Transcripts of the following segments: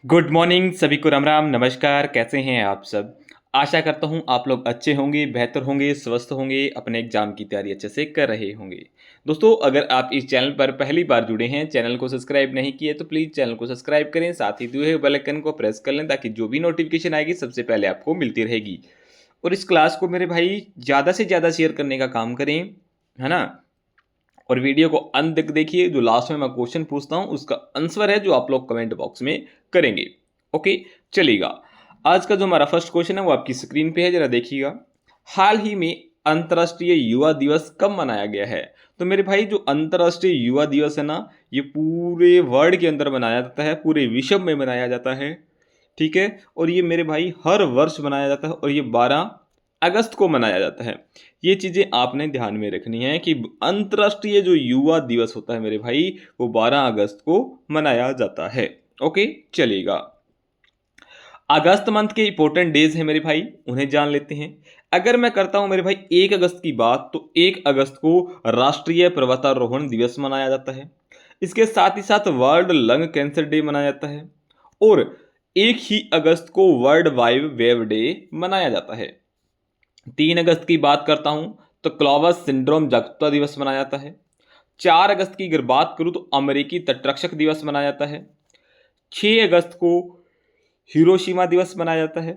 Good morning सभी को राम राम नमस्कार। कैसे हैं आप सब। आशा करता हूं आप लोग अच्छे होंगे, बेहतर होंगे, स्वस्थ होंगे, अपने एग्जाम की तैयारी अच्छे से कर रहे होंगे। दोस्तों, अगर आप इस चैनल पर पहली बार जुड़े हैं, चैनल को सब्सक्राइब नहीं किए तो प्लीज़ चैनल को सब्सक्राइब करें, साथ ही दिए हुए बेल आइकन को प्रेस कर लें ताकि जो भी नोटिफिकेशन आएगी सबसे पहले आपको मिलती रहेगी। और इस क्लास को मेरे भाई ज़्यादा से ज़्यादा शेयर करने का काम करें, है ना। और वीडियो को अंत तक देखिए, जो लास्ट में मैं क्वेश्चन पूछता हूँ उसका आंसर है जो आप लोग कमेंट बॉक्स में करेंगे। ओके, चलेगा। आज का जो हमारा फर्स्ट क्वेश्चन है वो आपकी स्क्रीन पे है, जरा देखिएगा। हाल ही में अंतर्राष्ट्रीय युवा दिवस कब मनाया गया है। तो मेरे भाई, जो अंतर्राष्ट्रीय युवा दिवस है ना, ये पूरे वर्ल्ड के अंदर मनाया जाता है, पूरे विश्व में मनाया जाता है। ठीक है। और ये मेरे भाई हर वर्ष मनाया जाता है और ये 12 अगस्त को मनाया जाता है। ये चीज़ें आपने ध्यान में रखनी है कि अंतर्राष्ट्रीय जो युवा दिवस होता है मेरे भाई, वो 12 अगस्त को मनाया जाता है। ओके, चलेगा। अगस्त मंथ के इंपॉर्टेंट डेज हैं मेरे भाई, उन्हें जान लेते हैं। अगर मैं करता हूं मेरे भाई 1 अगस्त की बात, तो 1 अगस्त को राष्ट्रीय पर्वतारोहण दिवस मनाया जाता है। इसके साथ ही साथ वर्ल्ड लंग कैंसर डे मनाया जाता है। और 1 ही अगस्त को वर्ल्ड वाइड वेव डे मनाया जाता है। 3 अगस्त की बात करता हूं तो क्लोवर्स सिंड्रोम जागरूकता दिवस मनाया जाता है। 4 अगस्त की अगर बात करूं तो अमेरिकी तटरक्षक दिवस मनाया जाता है। 6 अगस्त को हिरोशिमा दिवस मनाया जाता है।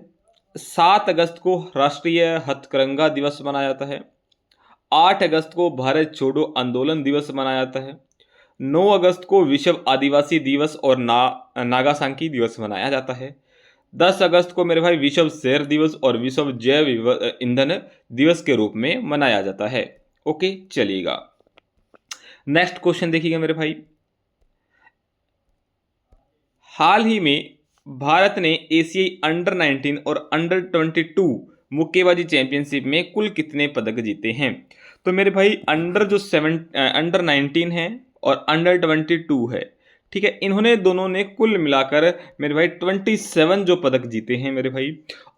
7 अगस्त को राष्ट्रीय हथकरंगा दिवस मनाया जाता है। 8 अगस्त को भारत छोड़ो आंदोलन दिवस मनाया जाता है। 9 अगस्त को विश्व आदिवासी दिवस और नागासाकी दिवस मनाया जाता है। 10 अगस्त को मेरे भाई विश्व शहर दिवस और विश्व जैव ईंधन दिवस के रूप में मनाया जाता है। ओके, चलिएगा। नेक्स्ट क्वेश्चन देखिएगा मेरे भाई। हाल ही में भारत ने एशियाई अंडर 19 और अंडर 22 मुक्केबाजी चैंपियनशिप में कुल कितने पदक जीते हैं। तो मेरे भाई अंडर 19 है और अंडर 22 है। ठीक है, इन्होंने दोनों ने कुल मिलाकर मेरे भाई 27 जो पदक जीते हैं मेरे भाई।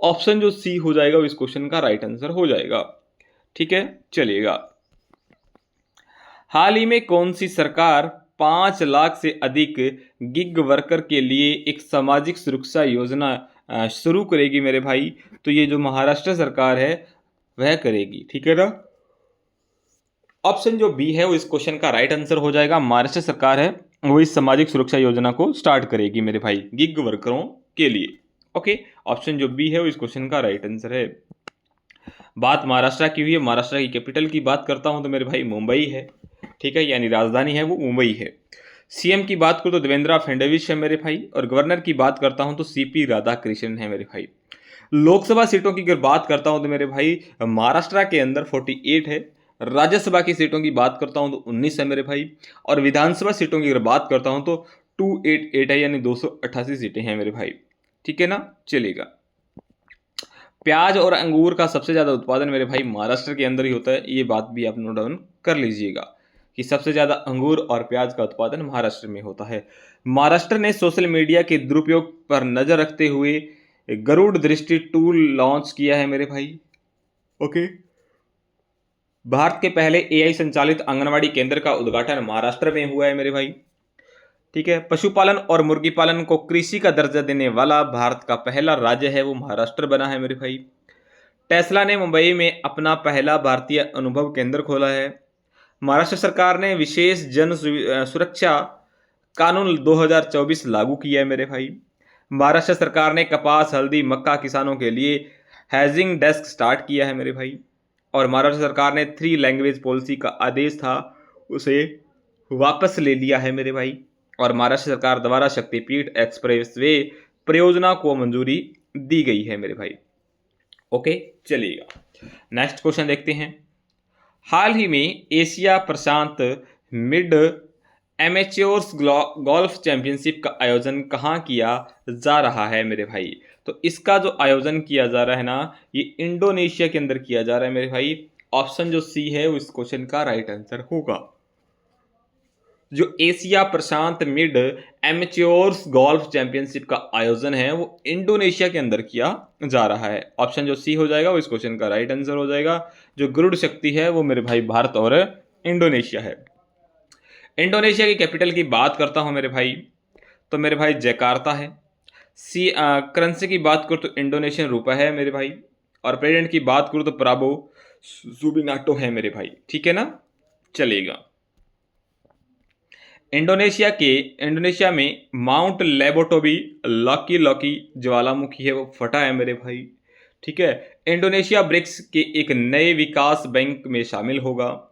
ऑप्शन जो सी हो जाएगा वो इस क्वेश्चन का राइट आंसर हो जाएगा। ठीक है, चलिएगा। हाल ही में कौन सी सरकार 5 लाख से अधिक गिग वर्कर के लिए एक सामाजिक सुरक्षा योजना शुरू करेगी मेरे भाई। तो ये जो महाराष्ट्र सरकार है वह करेगी। ठीक है ना। ऑप्शन जो बी है वो इस क्वेश्चन का राइट आंसर हो जाएगा। महाराष्ट्र सरकार है वो इस सामाजिक सुरक्षा योजना को स्टार्ट करेगी मेरे भाई, गिग वर्करों के लिए। ओके, ऑप्शन जो बी है वो इस क्वेश्चन का राइट आंसर है। बात महाराष्ट्र की हुई है, महाराष्ट्र की कैपिटल की बात करता हूं तो मेरे भाई मुंबई है। ठीक है, यानी राजधानी है वो मुंबई है। सीएम की बात करूं तो देवेंद्र फडणवीस है मेरे भाई। और गवर्नर की बात करता हूं तो सीपी राधाकृष्णन है मेरे भाई। लोकसभा सीटों की अगर बात करता हूं तो मेरे भाई महाराष्ट्र के अंदर 48 है। राज्यसभा की सीटों की बात करता हूं तो 19 है मेरे भाई। और विधानसभा सीटों की अगर बात करता हूं तो 288 है, यानी 288 सीटें हैं मेरे भाई। ठीक है ना, चलेगा। प्याज और अंगूर का सबसे ज़्यादा उत्पादन मेरे भाई महाराष्ट्र के अंदर ही होता है, ये बात भी आप नोट डाउन कर लीजिएगा कि सबसे ज़्यादा अंगूर और प्याज का उत्पादन महाराष्ट्र में होता है। महाराष्ट्र ने सोशल मीडिया के दुरुपयोग पर नज़र रखते हुए गरुड़ दृष्टि टूल लॉन्च किया है मेरे भाई। ओके, भारत के पहले एआई संचालित आंगनवाड़ी केंद्र का उद्घाटन महाराष्ट्र में हुआ है मेरे भाई। ठीक है, पशुपालन और मुर्गी पालन को कृषि का दर्जा देने वाला भारत का पहला राज्य है वो महाराष्ट्र बना है मेरे भाई। टेस्ला ने मुंबई में अपना पहला भारतीय अनुभव केंद्र खोला है। महाराष्ट्र सरकार ने विशेष सुरक्षा कानून 2024 लागू किया है मेरे भाई। महाराष्ट्र सरकार ने कपास, हल्दी, मक्का किसानों के लिए हैजिंग डेस्क स्टार्ट किया है मेरे भाई। और महाराष्ट्र सरकार ने 3 लैंग्वेज पॉलिसी का आदेश था उसे वापस ले लिया है मेरे भाई। और महाराष्ट्र सरकार द्वारा शक्तिपीठ एक्सप्रेस वे परियोजना को मंजूरी दी गई है मेरे भाई। ओके, चलिएगा। नेक्स्ट क्वेश्चन देखते हैं। हाल ही में एशिया प्रशांत मिड एमेच्योर्स गोल्फ चैंपियनशिप का आयोजन कहाँ किया जा रहा है मेरे भाई। तो इसका जो आयोजन किया जा रहा है ना, ये इंडोनेशिया के अंदर किया जा रहा है मेरे भाई। ऑप्शन जो सी है वो इस क्वेश्चन का राइट आंसर होगा। जो एशिया प्रशांत मिड एमेच्योर्स गोल्फ चैंपियनशिप का आयोजन है वो इंडोनेशिया के अंदर किया जा रहा है। ऑप्शन जो सी हो जाएगा वो इस क्वेश्चन का राइट आंसर हो जाएगा। जो गरुड़ शक्ति है वो मेरे भाई भारत और इंडोनेशिया है। इंडोनेशिया की कैपिटल की बात करता हूं मेरे भाई, तो मेरे भाई जकार्ता है। करेंसी की बात करूँ तो इंडोनेशियन रुपया है मेरे भाई, और प्रेजेंट की बात करूँ तो प्राबो सुबिनाटो है मेरे भाई, ठीक है ना, चलेगा। इंडोनेशिया में माउंट लेबोटोबी लॉकी लॉकी ज्वालामुखी है वो फटा है मेरे भाई, ठीक है। इंडोनेशिया ब्रिक्स के एक नए विकास बैंक में शामिल होगा।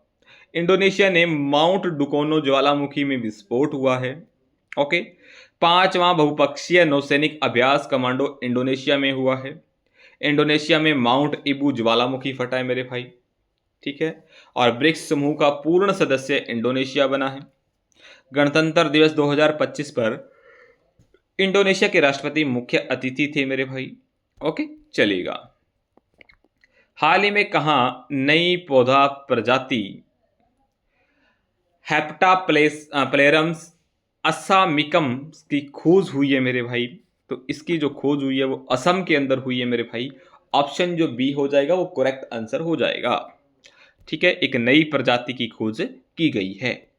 इंडोनेशिया ने माउंट डुकोनो ज्वालामुखी में विस्फोट हुआ है, ओके। पांचवां बहुपक्षीय नौसैनिक अभ्यास कमांडो इंडोनेशिया में हुआ है। इंडोनेशिया में माउंट इबू ज्वालामुखी फटा है मेरे भाई, ठीक है। और ब्रिक्स समूह का पूर्ण सदस्य इंडोनेशिया बना है। गणतंत्र दिवस 2025 पर इंडोनेशिया के राष्ट्रपति मुख्य अतिथि थे मेरे भाई, ओके, चलेगा। हाल ही में कहा नई पौधा प्रजाति प्लेरम्स असामिकम की खोज हुई है मेरे भाई। तो इसकी जो खोज हुई है वो असम के अंदर हुई है मेरे भाई। ऑप्शन जो बी हो जाएगा वो करेक्ट आंसर हो जाएगा, ठीक है। एक नई प्रजाति की खोज की गई है।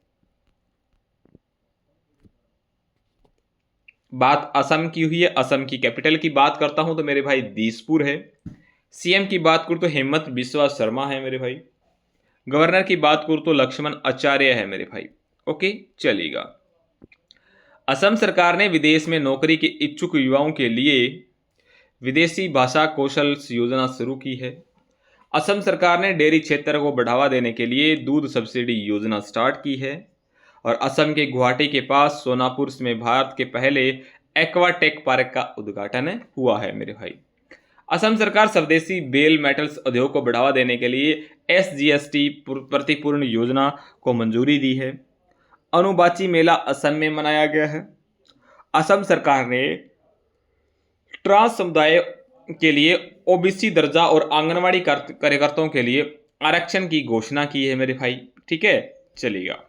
बात असम की हुई है। असम की कैपिटल की बात करता हूं तो मेरे भाई दिसपुर है। सीएम की बात करूं तो हेमंत बिस्वा शर्मा है मेरे भाई। गवर्नर की बात करूं तो लक्ष्मण आचार्य है मेरे भाई, ओके, चलेगा। असम सरकार ने विदेश में नौकरी के इच्छुक युवाओं के लिए विदेशी भाषा कौशल योजना शुरू की है। असम सरकार ने डेयरी क्षेत्र को बढ़ावा देने के लिए दूध सब्सिडी योजना स्टार्ट की है। और असम के गुवाहाटी के पास सोनापुर में भारत के पहले एक्वाटेक पार्क का उद्घाटन हुआ है मेरे भाई। असम सरकार स्वदेशी बेल मेटल्स उद्योग को बढ़ावा देने के लिए SGST प्रतिपूर्ण योजना को मंजूरी दी है। अनुबाची मेला असम में मनाया गया है। असम सरकार ने ट्रांस समुदाय के लिए OBC दर्जा और आंगनवाड़ी कार्यकर्ताओं के लिए आरक्षण की घोषणा की है मेरे भाई, ठीक है, चलेगा।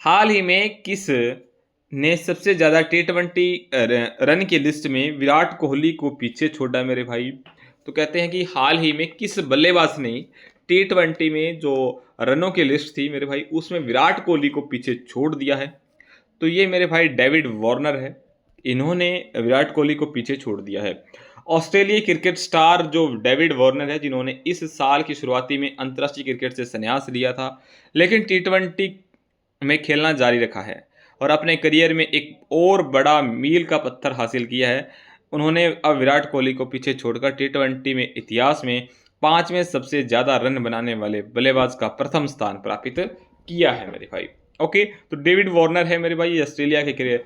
हाल ही में किस ने सबसे ज्यादा T20 रन की लिस्ट में विराट कोहली को पीछे छोड़ा मेरे भाई? तो कहते हैं कि हाल ही में किस बल्लेबाज ने T20 में जो रनों की लिस्ट थी मेरे भाई उसमें विराट कोहली को पीछे छोड़ दिया है। तो ये मेरे भाई डेविड वार्नर है, इन्होंने विराट कोहली को पीछे छोड़ दिया है। ऑस्ट्रेलियाई क्रिकेट स्टार जो डेविड वार्नर है, जिन्होंने इस साल की शुरुआती में अंतर्राष्ट्रीय क्रिकेट से संन्यास लिया था, लेकिन T20 में खेलना जारी रखा है और अपने करियर में एक और बड़ा मील का पत्थर हासिल किया है। उन्होंने अब विराट कोहली को पीछे छोड़कर T20 में इतिहास में 5वें सबसे ज़्यादा रन बनाने वाले बल्लेबाज का प्रथम स्थान प्राप्त किया है मेरे भाई, ओके। तो डेविड वार्नर है मेरे भाई, ऑस्ट्रेलिया के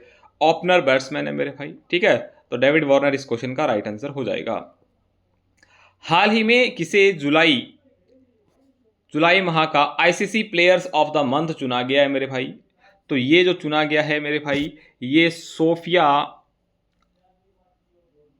ओपनर बैट्समैन है मेरे भाई, ठीक है। तो डेविड वार्नर इस क्वेश्चन का राइट आंसर हो जाएगा। हाल ही में किसे जुलाई माह का ICC players of the month चुना गया है मेरे भाई? तो ये जो चुना गया है मेरे भाई, ये सोफिया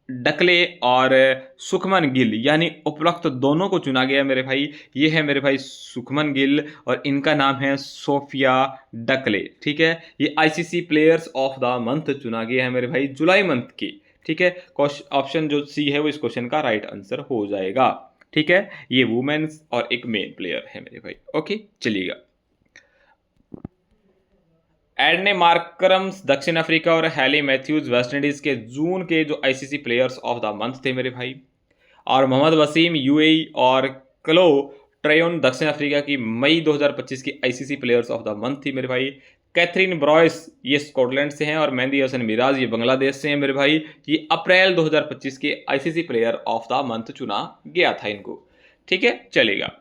डकले और सुखमन गिल, यानी उपरोक्त दोनों को चुना गया है मेरे भाई। ये है मेरे भाई सुखमन गिल और इनका नाम है सोफिया डकले, ठीक है। ये ICC players of the month चुना गया है मेरे भाई जुलाई मंथ की, ठीक है। ऑप्शन जो सी है वो इस क्वेश्चन का राइट आंसर हो जाएगा, ठीक है। ये वुमेन्स और एक मेन प्लेयर है मेरे भाई, ओके, चलिएगा। एडने मार्करम्स दक्षिण अफ्रीका और हैली मैथ्यूज वेस्टइंडीज के जून के जो ICC players of the month थे मेरे भाई। और मोहम्मद वसीम UAE और क्लो ट्रेयोन दक्षिण अफ्रीका की मई 2025 की ICC players of the month थी मेरे भाई। कैथरीन ब्रॉयस ये स्कॉटलैंड से हैं और मेहंदी हसन मिराज ये बांग्लादेश से हैं मेरे भाई। ये अप्रैल 2025 के ICC player of the month चुना गया था इनको, ठीक है, चलेगा।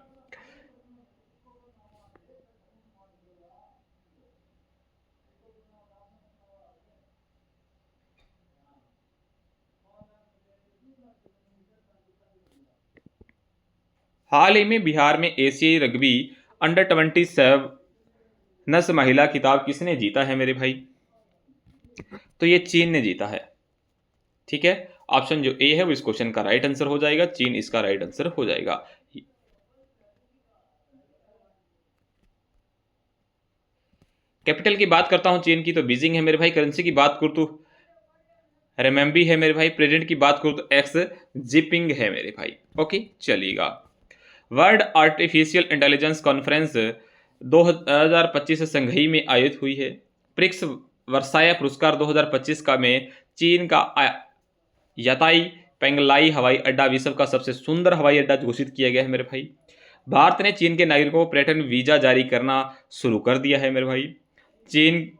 हाल ही में बिहार में एशियाई रग्बी अंडर-27 महिला खिताब किसने जीता है मेरे भाई? तो ये चीन ने जीता है, ठीक है। ऑप्शन जो ए है वो इस क्वेश्चन का राइट आंसर हो जाएगा, चीन इसका राइट आंसर हो जाएगा। कैपिटल की बात करता हूं चीन की तो बीजिंग है मेरे भाई। करेंसी की बात करूं तो रेमबी है मेरे भाई। प्रेसिडेंट की बात करूं तो एक्स जिपिंग है मेरे भाई, ओके, चलिएगा। World artificial intelligence conference 2025 Shanghai में आयोजित हुई है। ब्रिक्स वर्साया पुरस्कार 2025 का में चीन का याताई पेंगलाई हवाई अड्डा विश्व का सबसे सुंदर हवाई अड्डा घोषित किया गया है मेरे भाई। भारत ने चीन के नागरिकों को पर्यटन वीजा जारी करना शुरू कर दिया है मेरे भाई। चीन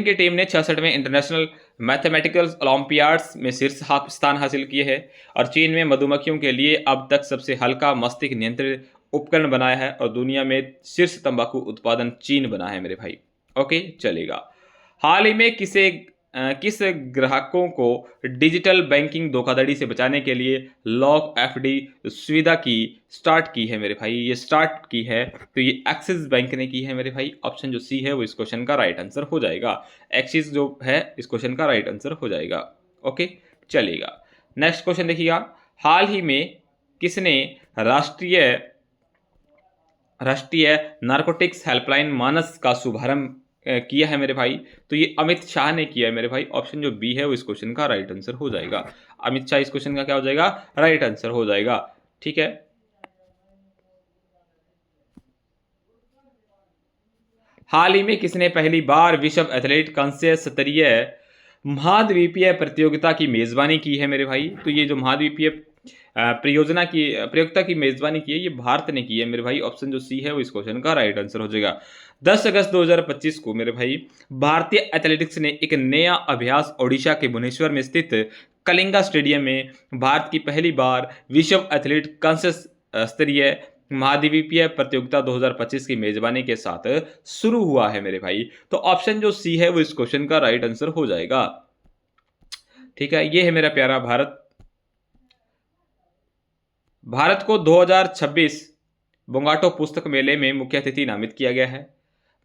की टीम ने 66वें इंटरनेशनल मैथमेटिकल ओलंपियाड्स में शीर्ष स्थान हासिल किए है और चीन में मधुमक्खियों के लिए अब तक सबसे हल्का मस्तिष्क नियंत्रित उपकरण बनाया है और दुनिया में शीर्ष तंबाकू उत्पादन चीन बना है मेरे भाई। ओके चलेगा। हाल ही में किस ग्राहकों को डिजिटल बैंकिंग धोखाधड़ी से बचाने के लिए लॉक एफडी सुविधा की स्टार्ट की है मेरे भाई। ये स्टार्ट की है तो ये एक्सिस बैंक ने की है मेरे भाई। ऑप्शन जो सी है वो इस क्वेश्चन का राइट आंसर हो जाएगा। एक्सिस जो है इस क्वेश्चन का राइट आंसर हो जाएगा। ओके चलेगा। नेक्स्ट क्वेश्चन देखिएगा। हाल ही में किसने राष्ट्रीय नारकोटिक्स हेल्पलाइन मानस का शुभारंभ किया है मेरे भाई? तो ये अमित शाह ने किया है मेरे भाई। ऑप्शन जो बी है वो इस क्वेश्चन का राइट आंसर हो जाएगा। अमित शाह इस क्वेश्चन का क्या हो जाएगा? राइट आंसर हो जाएगा। ठीक है। हाल ही में किसने पहली बार विश्व एथलेट कांस्य स्तरीय महाद्वीपीय प्रतियोगिता की मेजबानी की है मेरे भाई? तो ये जो महाद्वीपीय प्रतियोगिता की मेजबानी की है ये भारत ने की है मेरे भाई। ऑप्शन जो सी है वो इस क्वेश्चन का राइट आंसर हो जाएगा। 10 अगस्त 2025 को मेरे भाई भारतीय एथलेटिक्स ने एक नया अभ्यास ओडिशा के भुवनेश्वर में स्थित कलिंगा स्टेडियम में भारत की पहली बार विश्व एथलीट कांस्य स्तरीय महाद्वीपीय प्रतियोगिता 2025 की मेजबानी के साथ शुरू हुआ है मेरे भाई। तो ऑप्शन जो सी है वो इस क्वेश्चन का राइट आंसर हो जाएगा। ठीक है। ये है मेरा प्यारा भारत। भारत को 2026 बोंगाटो पुस्तक मेले में मुख्य अतिथि नामित किया गया है।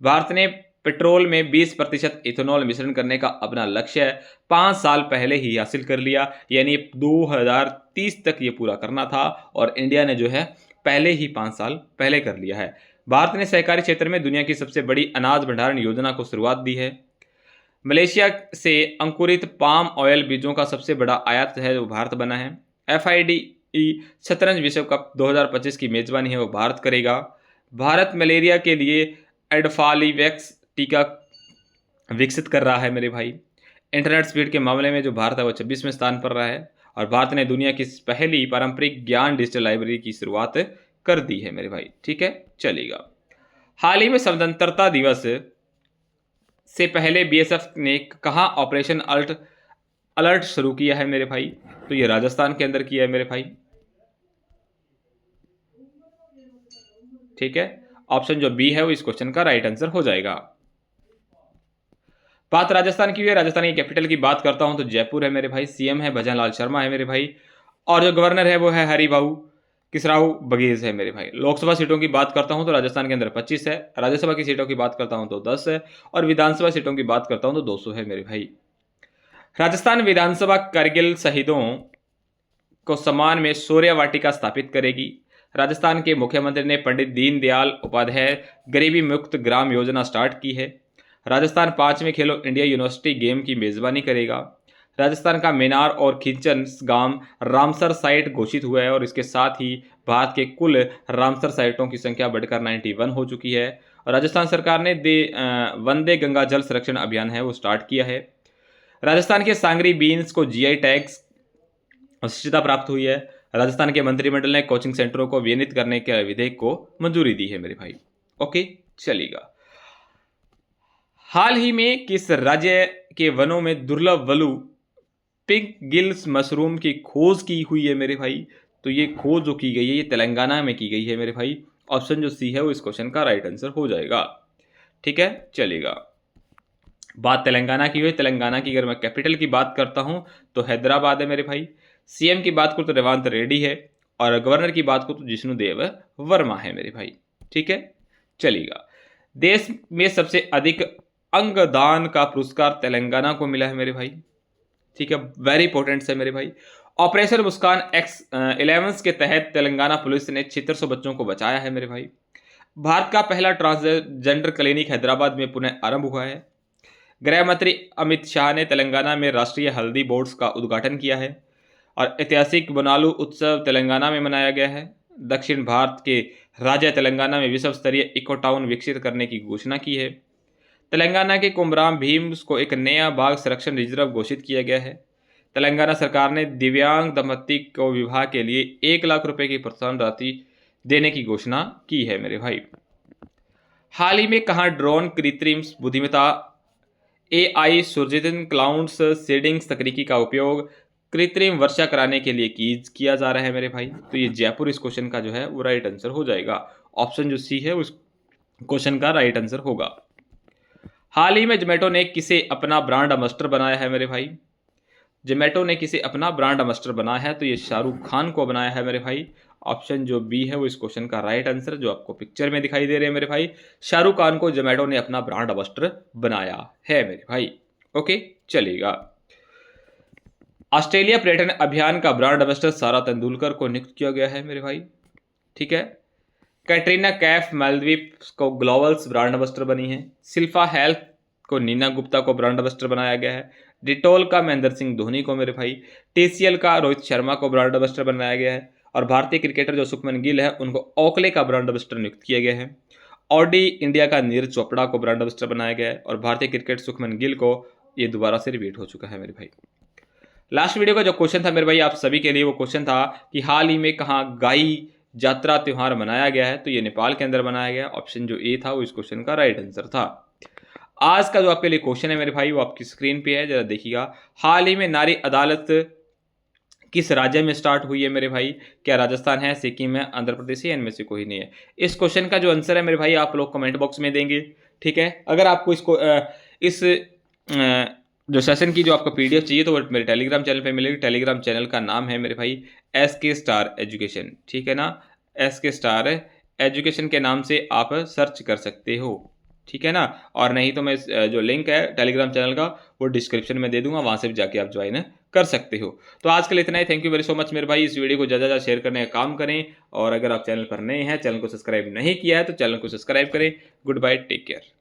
भारत ने पेट्रोल में 20% इथेनॉल मिश्रण करने का अपना लक्ष्य 5 साल पहले ही हासिल कर लिया, यानी 2030 तक ये पूरा करना था और इंडिया ने जो है पहले ही 5 साल पहले कर लिया है। भारत ने सहकारी क्षेत्र में दुनिया की सबसे बड़ी अनाज भंडारण योजना को शुरुआत दी है। मलेशिया से अंकुरित पाम ऑयल बीजों का सबसे बड़ा आयात है वो भारत बना है। FIDE शतरंज विश्व कप 2025 की मेजबानी है वो भारत करेगा। भारत मलेरिया के लिए एडफालीवैक्स टीका विकसित कर रहा है मेरे भाई। इंटरनेट स्पीड के मामले में जो भारत है वो 26वें स्थान पर रहा है और भारत ने दुनिया की पहली पारंपरिक ज्ञान डिजिटल लाइब्रेरी की शुरुआत कर दी है मेरे भाई। ठीक है चलेगा। हाल ही में स्वतंत्रता दिवस से पहले BSF ने कहाँ ऑपरेशन अलर्ट शुरू किया है मेरे भाई? तो ये राजस्थान के अंदर किया है मेरे भाई। ठीक है। ऑप्शन जो बी है वो इस क्वेश्चन का राइट आंसर हो जाएगा। बात राजस्थान की हुई है, राजस्थान की कैपिटल की बात करता हूं तो जयपुर है मेरे भाई। CM है भजनलाल शर्मा है मेरे भाई और जो गवर्नर है वो है हरिभाऊ किसराऊ बघेल है मेरे भाई। लोकसभा सीटों की बात करता हूं तो राजस्थान के अंदर 25 है। राज्यसभा की सीटों की बात करता हूं तो 10 है और विधानसभा सीटों की बात करता हूं तो 200 है मेरे भाई। राजस्थान विधानसभा करगिल शहीदों को सम्मान में शौर्य वाटिका स्थापित करेगी। राजस्थान के मुख्यमंत्री ने पंडित दीनदयाल उपाध्याय गरीबी मुक्त ग्राम योजना स्टार्ट की है। राजस्थान 5वें खेलो इंडिया यूनिवर्सिटी गेम की मेजबानी करेगा। राजस्थान का मेनार और खिंचन गांव रामसर साइट घोषित हुआ है और इसके साथ ही भारत के कुल रामसर साइटों की संख्या बढ़कर 91 हो चुकी है। और राजस्थान सरकार ने वंदे गंगा जल संरक्षण अभियान है वो स्टार्ट किया है। राजस्थान के सांगरी बीन्स को GI टैग्स विशिष्टता प्राप्त हुई है। राजस्थान के मंत्रिमंडल ने कोचिंग सेंटरों को विनियमित करने के विधेयक को मंजूरी दी है मेरे भाई। ओके चलेगा। हाल ही में किस राज्य के वनों में दुर्लभ वलू पिंक गिल्स मशरूम की खोज की हुई है मेरे भाई? तो ये खोज जो की गई है ये तेलंगाना में की गई है मेरे भाई। ऑप्शन जो सी है वो इस क्वेश्चन का राइट आंसर हो जाएगा। ठीक है चलेगा। बात तेलंगाना की हुई, तेलंगाना की अगर मैं कैपिटल की बात करता हूं तो हैदराबाद है मेरे भाई। CM की बात करूँ तो रेवंत रेड्डी है और गवर्नर की बात करूँ तो जिष्णुदेव वर्मा है मेरे भाई। ठीक है चलेगा। देश में सबसे अधिक अंगदान का पुरस्कार तेलंगाना को मिला है मेरे भाई। ठीक है वेरी इंपॉर्टेंट है मेरे भाई। ऑपरेशन मुस्कान X11 के तहत तेलंगाना पुलिस ने 600 बच्चों को बचाया है मेरे भाई। भारत का पहला ट्रांसजेंडर क्लिनिक हैदराबाद में पुनः आरंभ हुआ है। गृह मंत्री अमित शाह ने तेलंगाना में राष्ट्रीय हल्दी बोर्ड्स का उद्घाटन किया है और ऐतिहासिक बोनालू उत्सव तेलंगाना में मनाया गया है। दक्षिण भारत के राज्य तेलंगाना में विश्व स्तरीय इको टाउन विकसित करने की घोषणा की है। तेलंगाना के कुमराम भीम्स को एक नया बाघ संरक्षण रिजर्व घोषित किया गया है। तेलंगाना सरकार ने दिव्यांग दंपति को विवाह के लिए 1 लाख रुपए की प्रोत्साहन राशि देने की घोषणा की है मेरे भाई। हाल ही में कहाँ ड्रोन कृत्रिम बुद्धिमत्ता AI सुरजितन क्लाउड्स सीडिंग्स तकनीकी का उपयोग कृत्रिम वर्षा कराने के लिए किया जा रहा है मेरे भाई। तो ये जयपुर इस क्वेश्चन का जो है वो राइट आंसर हो जाएगा। ऑप्शन जो सी है उस क्वेश्चन का राइट आंसर होगा। हाल ही में जोमेटो ने किसे अपना ब्रांड एम्बेसडर बनाया है मेरे भाई। जोमेटो ने किसे अपना ब्रांड एम्बेसडर बनाया है, तो ये शाहरुख खान को बनाया है मेरे भाई। ऑप्शन जो बी है वो इस क्वेश्चन का राइट आंसर, जो आपको पिक्चर में दिखाई दे रहे हैं मेरे भाई। शाहरुख खान को जोमेटो ने अपना ब्रांड एम्बेसडर बनाया है मेरे भाई। ओके, चलेगा। ऑस्ट्रेलिया पर्यटन अभियान का ब्रांड एम्बेसडर सारा तेंदुलकर को नियुक्त किया गया है मेरे भाई। ठीक है। कैटरीना कैफ मालदीव को ग्लोबल ब्रांड एम्बेसडर बनी है। शिल्पा हेल्थ को नीना गुप्ता को ब्रांड एम्बेसडर बनाया गया है। डिटोल का महेंद्र सिंह धोनी को मेरे भाई। TCL का रोहित शर्मा को ब्रांड एम्बेसडर बनाया गया है। और भारतीय क्रिकेटर जो शुभमन गिल है उनको ओकले का ब्रांड एम्बेसडर नियुक्त किया गया है। ऑडी इंडिया का नीरज चोपड़ा को ब्रांड एम्बेसडर बनाया गया है। और भारतीय क्रिकेट शुभमन गिल को ये दोबारा से रिपीट हो चुका है मेरे भाई। लास्ट वीडियो का जो क्वेश्चन था मेरे भाई आप सभी के लिए, वो क्वेश्चन था कि हाल ही में कहाँ गाई जात्रा त्योहार मनाया गया है, तो ये नेपाल के अंदर मनाया गया। ऑप्शन जो ए था वो इस क्वेश्चन का राइट आंसर था। आज का जो आपके लिए क्वेश्चन है मेरे भाई वो आपकी स्क्रीन पे है, जरा देखिएगा। हाल ही में नारी अदालत किस राज्य में स्टार्ट हुई है मेरे भाई। क्या राजस्थान है, सिक्किम है, आंध्र प्रदेश है, इनमें से कोई नहीं है। इस क्वेश्चन का जो आंसर है मेरे भाई आप लोग कमेंट बॉक्स में देंगे। ठीक है। अगर आपको इसको इस जो सेशन की जो आपको PDF चाहिए तो वो मेरे टेलीग्राम चैनल पे मिलेगी। टेलीग्राम चैनल का नाम है मेरे भाई SK स्टार एजुकेशन। ठीक है ना, SK स्टार एजुकेशन के नाम से आप सर्च कर सकते हो। ठीक है ना। और नहीं तो मैं जो लिंक है टेलीग्राम चैनल का वो डिस्क्रिप्शन में दे दूंगा, वहां से भी जाके आप ज्वाइन कर सकते हो। तो आज के लिए इतना ही। Thank you very so much मेरे भाई। इस वीडियो को ज़्यादा ज़्यादा शेयर करने का काम करें। और अगर आप चैनल पर नए हैं, चैनल को सब्सक्राइब नहीं किया है तो चैनल को सब्सक्राइब करें। Goodbye, take care.